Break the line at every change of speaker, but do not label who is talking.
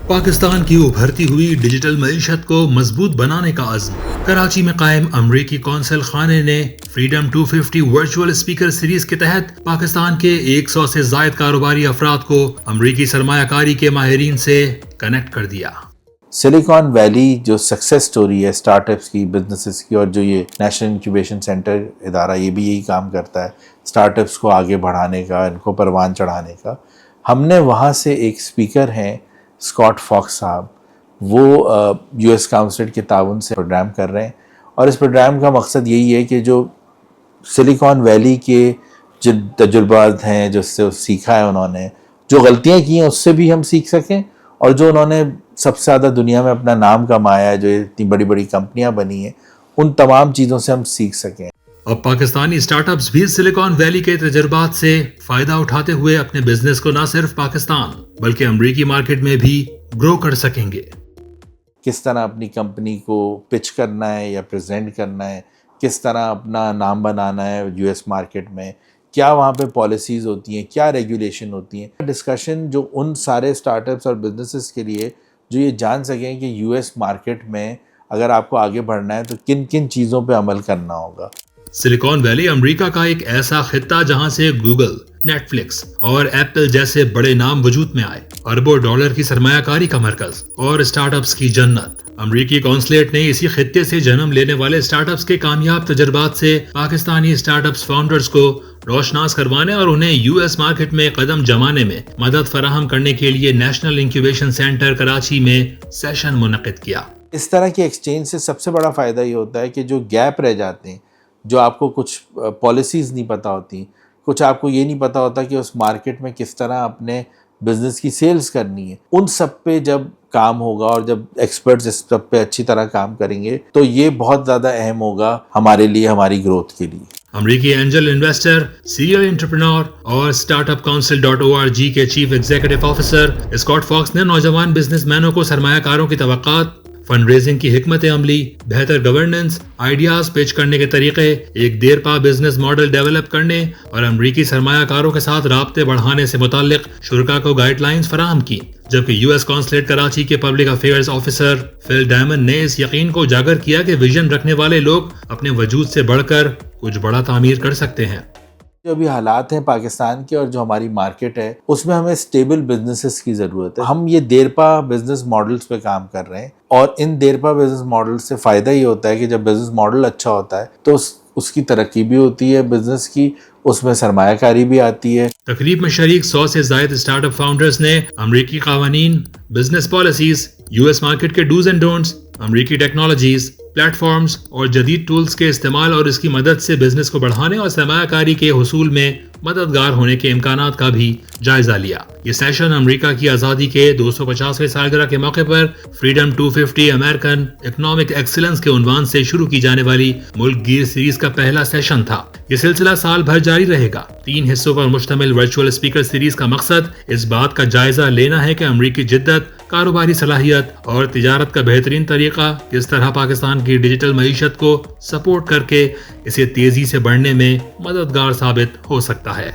پاکستان کی ابھرتی ہوئی ڈیجیٹل معیشت کو مضبوط بنانے کا عزم۔ کراچی میں قائم امریکی قونصل خانے نے فریڈم 250 ورچوئل اسپیکر سیریز کے تحت پاکستان کے 100 سے زائد کاروباری افراد کو امریکی سرمایہ کاری کے ماہرین سے کنیکٹ کر دیا۔
سلیکان ویلی جو سکسیس سٹوری ہے سٹارٹ اپس کی، بزنسز کی، اور جو یہ نیشنل انکیوبیشن سینٹر ادارہ یہ بھی یہی کام کرتا ہے سٹارٹ اپس کو آگے بڑھانے کا، ان کو پروان چڑھانے کا۔ ہم نے وہاں سے ایک اسپیکر ہیں اسکاٹ فاکس صاحب، وہ یو ایس کاؤنسل کے تعاون سے پروگرام کر رہے ہیں، اور اس پروگرام کا مقصد یہی ہے کہ جو سلیکان ویلی کے جو تجربات ہیں، جو سے سیکھا ہے انہوں نے، جو غلطیاں کی ہیں اس سے بھی ہم سیکھ سکیں، اور جو انہوں نے سب سے زیادہ دنیا میں اپنا نام کمایا ہے، جو اتنی بڑی بڑی کمپنیاں بنی ہیں، ان تمام چیزوں سے ہم سیکھ سکیں۔
اب پاکستانی سٹارٹ اپس بھی سلیکان ویلی کے تجربات سے فائدہ اٹھاتے ہوئے اپنے بزنس کو نہ صرف پاکستان بلکہ امریکی مارکیٹ میں بھی گرو کر سکیں گے۔
کس طرح اپنی کمپنی کو پچ کرنا ہے یا پریزنٹ کرنا ہے، کس طرح اپنا نام بنانا ہے یو ایس مارکیٹ میں، کیا وہاں پہ پالیسیز ہوتی ہیں، کیا ریگولیشن ہوتی ہیں۔ ڈسکشن جو ان سارے سٹارٹ اپس اور بزنسز کے لیے جو یہ جان سکیں کہ یو ایس مارکیٹ میں اگر آپ کو آگے بڑھنا ہے تو کن کن چیزوں پہ عمل کرنا ہوگا۔
سلیکان ویلی امریکہ کا ایک ایسا خطہ جہاں سے گوگل، نیٹ فلکس اور ایپل جیسے بڑے نام وجود میں آئے، اربوں ڈالر کی سرمایہ کاری کا مرکز اور سٹارٹ اپس کی جنت۔ امریکی قونصلیٹ نے اسی خطے سے جنم لینے والے سٹارٹ اپس کے کامیاب تجربات سے پاکستانی سٹارٹ اپس فاؤنڈرز کو روشناس کروانے اور انہیں یو ایس مارکیٹ میں قدم جمانے میں مدد فراہم کرنے کے لیے نیشنل انکیوبیشن سینٹر کراچی میں سیشن منعقد کیا۔
اس طرح کے ایکسچینج سے سب سے بڑا فائدہ یہ ہوتا ہے کہ جو گیپ رہ جاتے ہیں، جو آپ کو کچھ پالیسیز نہیں پتہ ہوتی، کچھ آپ کو یہ نہیں پتہ ہوتا کہ اس مارکیٹ میں کس طرح اپنے بزنس کی سیلز کرنی ہے، ان سب پہ جب کام ہوگا اور جب ایکسپرٹس اس سب پہ اچھی طرح کام کریں گے تو یہ بہت زیادہ اہم ہوگا ہمارے لیے، ہماری گروتھ کے لیے۔
امریکی اینجل انویسٹر، سیریل انٹرپرینور اور اسٹارٹ اپ کاؤنسل .org کے chief executive officer Scott Fox نے نوجوان بزنس مینوں کو سرمایہ کاروں کی توقعات، فنڈ ریزنگ کی حکمت عملی، بہتر گورننس، آئیڈیاز پیچ کرنے کے طریقے، ایک دیرپا بزنس ماڈل ڈیولپ کرنے اور امریکی سرمایہ کاروں کے ساتھ رابطے بڑھانے سے متعلق شرکاء کو گائیڈ لائنز فراہم کی، جبکہ یو ایس قونصلیٹ کراچی کے پبلک افیئرز آفیسر فل ڈائمنڈ نے اس یقین کو اجاگر کیا کہ ویژن رکھنے والے لوگ اپنے وجود سے بڑھ کر کچھ بڑا تعمیر کر سکتے ہیں۔
جو ابھی حالات ہیں پاکستان کے اور جو ہماری مارکیٹ ہے اس میں ہمیں اسٹیبل بزنسز کی ضرورت ہے۔ ہم یہ دیرپا بزنس ماڈلز پہ کام کر رہے ہیں، اور ان دیرپا بزنس ماڈلز سے فائدہ یہ ہوتا ہے کہ جب بزنس ماڈل اچھا ہوتا ہے تو اس کی ترقی بھی ہوتی ہے بزنس کی، اس میں سرمایہ کاری بھی آتی ہے۔
تقریب میں شریک 100 سے زائد اسٹارٹ اپ فاؤنڈرز نے امریکی قوانین، business policies, U S market کے ڈوز اینڈ ڈونٹس، امریکی ٹیکنالوجیز، پلیٹ فارمز اور جدید ٹولز کے استعمال اور اس کی مدد سے بزنس کو بڑھانے اور سرمایہ کاری کے حصول میں مددگار ہونے کے امکانات کا بھی جائزہ لیا۔ یہ سیشن امریکہ کی آزادی کے 250ویں سالگرہ کے موقع پر فریڈم 250 امریکن اکنامک ایکسلنس کے عنوان سے شروع کی جانے والی ملک گیر سیریز کا پہلا سیشن تھا۔ یہ سلسلہ سال بھر جاری رہے گا۔ 3 حصوں پر مشتمل ورچوئل اسپیکر سیریز کا مقصد اس بات کا جائزہ لینا ہے کہ امریکی جدت، کاروباری صلاحیت اور تجارت کا بہترین طریقہ کس طرح پاکستان کی ڈیجیٹل معیشت کو سپورٹ کر کے اسے تیزی سے بڑھنے میں مددگار ثابت ہو سکتا ہے۔